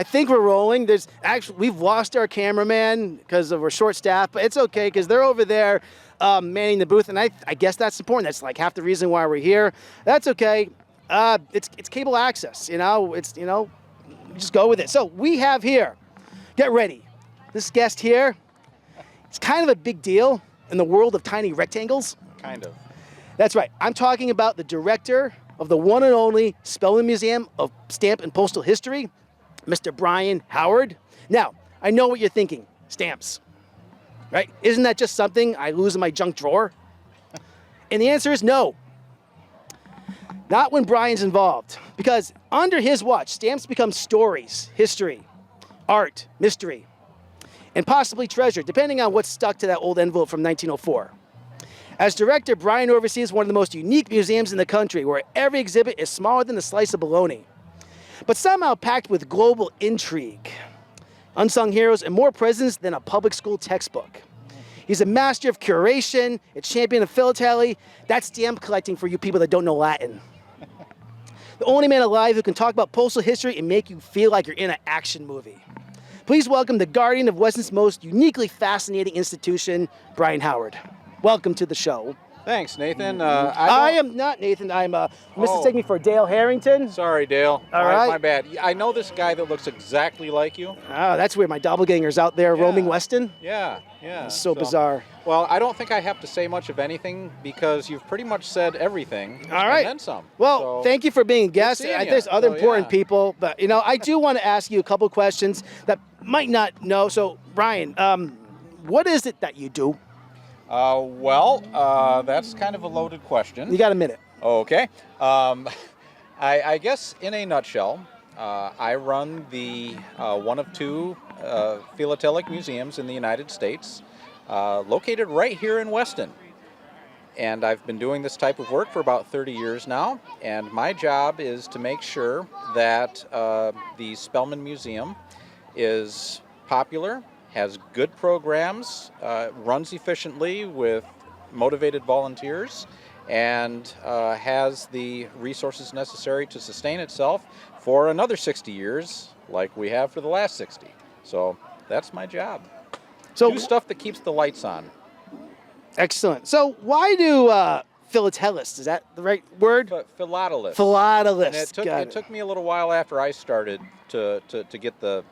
think we're rolling. We've lost our cameraman because of our short staff, but it's okay because they're over there manning the booth, and I guess that's important. That's like half the reason why we're here. That's okay. It's cable access, just go with it. So we have here, get ready. This guest here, it's kind of a big deal in the world of tiny rectangles. Kind of. That's right. I'm talking about the director of the one and only Spellman Museum of Stamp and Postal History, Mr. Brian Howard. Now, I know what you're thinking. Stamps, right? Isn't that just something I lose in my junk drawer? And the answer is no. Not when Brian's involved. Because under his watch, stamps become stories, history, art, mystery, and possibly treasure, depending on what's stuck to that old envelope from 1904. As director, Brian oversees one of the most unique museums in the country, where every exhibit is smaller than a slice of bologna, but somehow packed with global intrigue, unsung heroes, and more presents than a public school textbook. He's a master of curation, a champion of philately. That's stamp collecting for you people that don't know Latin. The only man alive who can talk about postal history and make you feel like you're in an action movie. Please welcome the guardian of Weston's most uniquely fascinating institution, Brian Howard. Welcome to the show. Thanks, Nathan. I am not Nathan. I'm mistake me for Dale Harrington. Sorry, Dale. All right. My bad. I know this guy that looks exactly like you. Oh, that's weird. My doppelganger's out there roaming Weston. Yeah. It's so bizarre. Well, I don't think I have to say much of anything because you've pretty much said everything. All right. And then some. Well, thank you for being a guest. There's other important people, but I do want to ask you a couple questions that might not know. So, Brian, what is it that you do? That's kind of a loaded question. You got a minute. Okay. I guess in a nutshell, I run the one of two philatelic museums in the United States, located right here in Weston. And I've been doing this type of work for about 30 years now, and my job is to make sure that the Spellman Museum is popular, has good programs, runs efficiently with motivated volunteers, and has the resources necessary to sustain itself for another 60 years like we have for the last 60. So that's my job. So do stuff that keeps the lights on. Excellent. So why do philatelists, is that the right word? Philatelists. Philatelists. And it took me a little while after I started to get the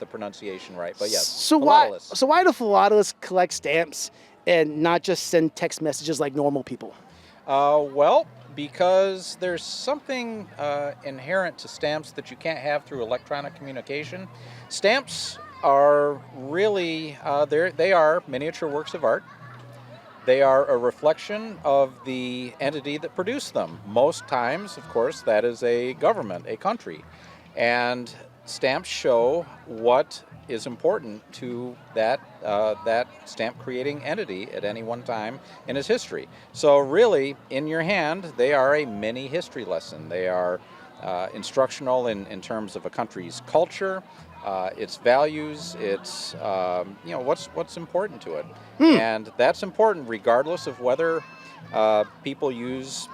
pronunciation right, but yes. So why do philatelists collect stamps and not just send text messages like normal people? Because there's something inherent to stamps that you can't have through electronic communication. Stamps are really they are miniature works of art. They are a reflection of the entity that produced them. Most times, of course, that is a government, a country, and stamps show what is important to that stamp creating entity at any one time in its history. So really, in your hand, they are a mini history lesson. They are instructional in terms of a country's culture, its values, its what's important to it, and that's important regardless of whether people use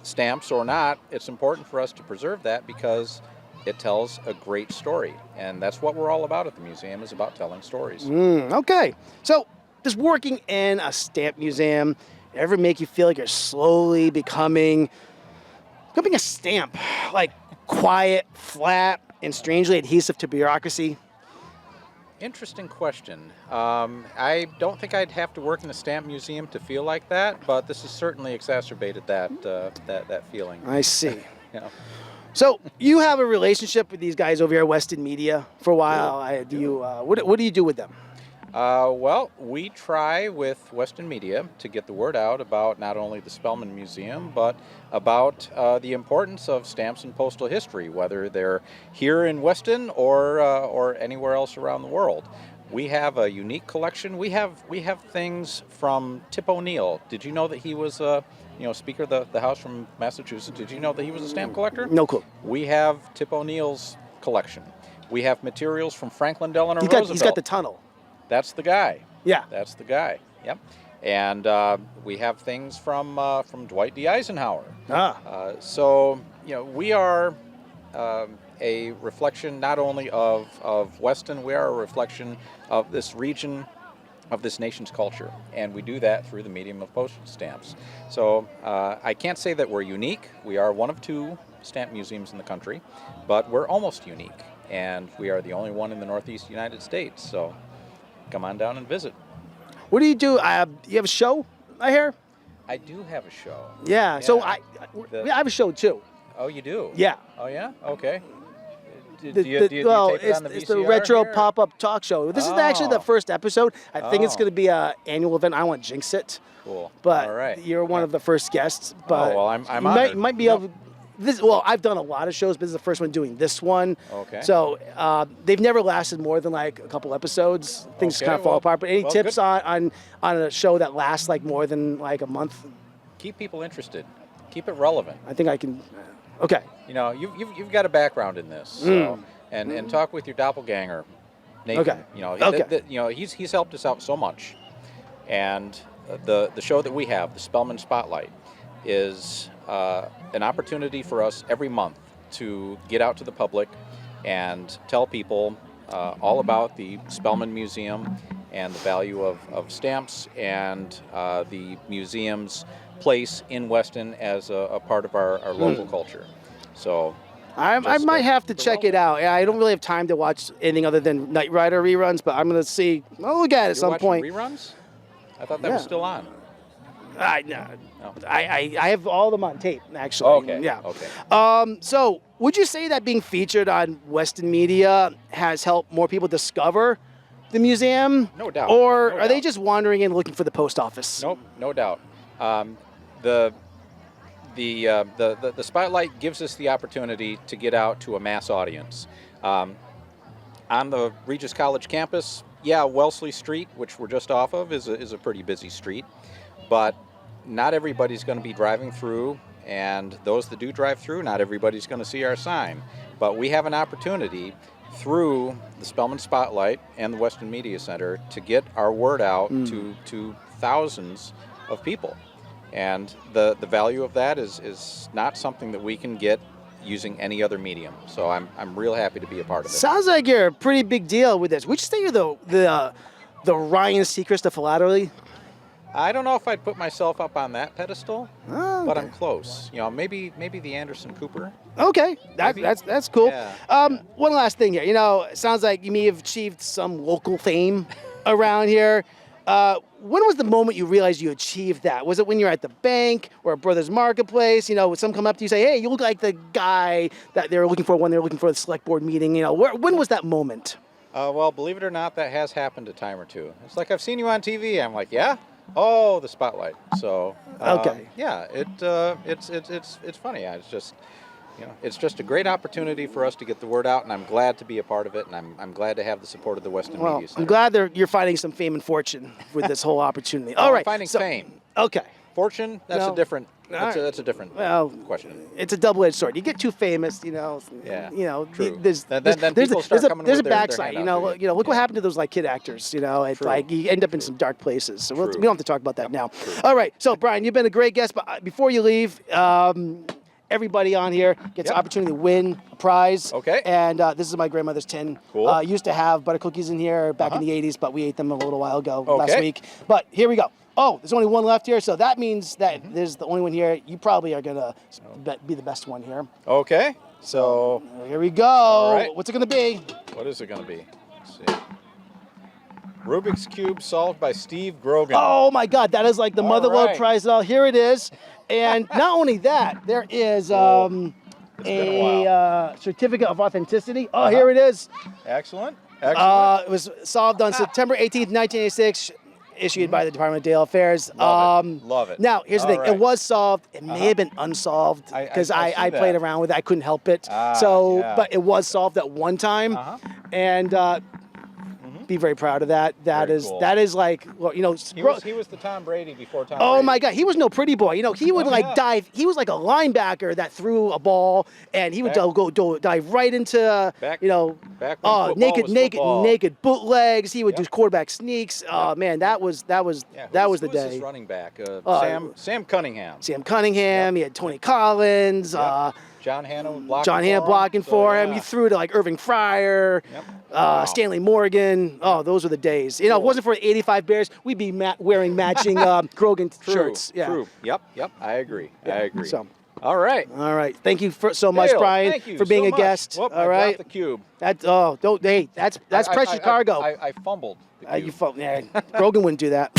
stamps or not. It's important for us to preserve that because it tells a great story, and that's what we're all about at the museum, is about telling stories. Okay, so does working in a stamp museum ever make you feel like you're slowly becoming a stamp, like quiet, flat, and strangely adhesive to bureaucracy? Interesting question. I don't think I'd have to work in a stamp museum to feel like that, but this has certainly exacerbated that feeling. I see. So you have a relationship with these guys over here at Weston Media for a while. What do you do with them? We try with Weston Media to get the word out about not only the Spellman Museum, but about the importance of stamps and postal history, whether they're here in Weston or anywhere else around the world. We have a unique collection. We have things from Tip O'Neill. Did you know that he was Speaker of the House from Massachusetts? Did you know that he was a stamp collector? No clue. We have Tip O'Neill's collection. We have materials from Franklin Delano Roosevelt. He's got the tunnel. That's the guy. Yeah. That's the guy. Yep. And we have things from Dwight D. Eisenhower. Ah. So we are a reflection not only of Weston, we are a reflection of this region, of this nation's culture, and we do that through the medium of postage stamps. So I can't say that we're unique. We are one of 2 stamp museums in the country, but we're almost unique, and we are the only one in the Northeast United States. So come on down and visit. What do? You have a show, I hear? I do have a show. Yeah. So I have a show too. Oh, you do? Yeah. Oh, yeah? Okay. Do The- you the- tape well, it on the it's the VCR retro here? pop-up talk show. This is actually the Oh. first episode. I think it's Oh. going to be an annual event. I want to jinx it, Cool. but All right. you're one Yeah. of the first guests. But well, I'm you honored. might be Yep. able. Well, I've done a lot of shows, but this is the first one doing this one. Okay. So they've never lasted more than like a couple episodes. Things Okay, kind of fall well- apart. But any well, tips good. on a show that lasts like more than like a month? Keep people interested. Keep it relevant. I think I can. Okay. You know, you've got a background in this, so, and talk with your doppelganger, Nathan. Okay. You know, Okay. you know, he's helped us out so much, and the show that we have, the Spellman Spotlight, is an opportunity for us every month to get out to the public and tell people all about the Spellman Museum and the value of stamps and the museum's place in Weston as a part of our local culture. So I Just, might have to keep it check it relevant. out. I don't really have time to watch anything other than Knight Rider reruns, but I'm going to see. I'll look at it at you're some watching point. reruns? I thought that was Yeah. still on. No. No. I have all of them on tape, actually. Okay. Yeah. Okay. So, would you say that being featured on Weston Media has helped more people discover the museum? No doubt. Or No are they doubt. just wandering in looking for the post office? Nope, no doubt. The spotlight gives us the opportunity to get out to a mass audience. On the Regis College campus, yeah, Wellesley Street, which we're just off of, is a pretty busy street, but not everybody's going to be driving through, and those that do drive through, not everybody's going to see our sign. But we have an opportunity through the Spellman Spotlight and the Weston Media Center to get our word out to thousands of people. And the value of that is not something that we can get using any other medium. So I'm real happy to be a part of it. Sounds like you're a pretty big deal with this. Would you say you're the Ryan Seacrest of philately? I don't know if I'd put myself up on that pedestal, Oh, but okay. I'm close. You know, maybe the Anderson Cooper. Okay, Maybe. that's cool. Yeah. One last thing here. You know, it sounds like you may have achieved some local fame around here. When was the moment you realized you achieved that? Was it when you were at the bank or at Brothers Marketplace? You know, would someone come up to you and say, "Hey, you look like the guy that they were looking for when they were looking for the select board meeting"? You know, when was that moment? Well, believe it or not, that has happened a time or two. It's like I've seen you on TV. I'm like, yeah. Oh, the spotlight. So Okay. yeah, it's funny. It's just, you know, it's just a great opportunity for us to get the word out, and I'm glad to be a part of it, and I'm glad to have the support of the Weston Well, Media Center. I'm glad you're finding some fame and fortune with this whole opportunity. Oh, All I'm right, finding fame. Okay. Fortune, that's No. a different. All right. That's a different Well, question. it's a double-edged sword. You get too famous, you know. Yeah, You know, true. there's Then there's people start coming there's a with their backside. hand You out know, to you. look what Yeah. happened to those like kid actors. You know, it's True. like you end up in some dark places. So we True. don't have to talk about that now. All right. So Brian, you've been a great guest, but before you leave, everybody on here gets Yep. an opportunity to win a prize. Okay. And this is my grandmother's tin. Cool. Used to have butter cookies in here back in the 80s, but we ate them a little while ago last Okay. week. But here we go. Oh, there's only one left here, so that means that there's the only one here. You probably are gonna be the best one here. Okay. So Here we go. right. What's it gonna be? what is it going to be? Let's see. Rubik's Cube solved by Steve Grogan. Oh my God, that is like the All Motherlode right. prize. All here it is, and not only that, there is It's been a certificate of authenticity. Oh, here it is. Excellent. Excellent. It was solved on September 18th, 1986. Issued by the Department of Dale Affairs. Love it. Now, here's the All thing. right. It was solved. It may have been unsolved I because see I played that. around with it. I couldn't help it. Yeah. But it was solved at one time. And be very proud of that. Very cool. That is like, well, you know, He was the Tom Brady before Tom oh Brady. my God, he was no pretty boy. You know, he would Oh, like yeah. dive. He was like a linebacker that threw a ball, and he would dive right into, Back- you know, back when football was football. naked bootlegs. He would do Yep. quarterback sneaks. Oh man, that was Yeah, that was the who was day. his running back? Uh, Sam Cunningham. Sam Cunningham. Yep. He had Tony Collins. John Hanna blocking John Hanna blocking for him. yeah. You threw to like Irving Fryer, Yep. Stanley Morgan. Oh, those were the days. You know, if it wasn't for the 85 Bears, we'd be wearing matching Grogan shirts. Yeah. True. Yep. I agree. I agree. So, All right. thank you so much, Dale, Brian, thank you for being so a much. guest. Whoop, All I right. dropped the cube. That's precious cargo. I fumbled. The cube. Grogan wouldn't do that.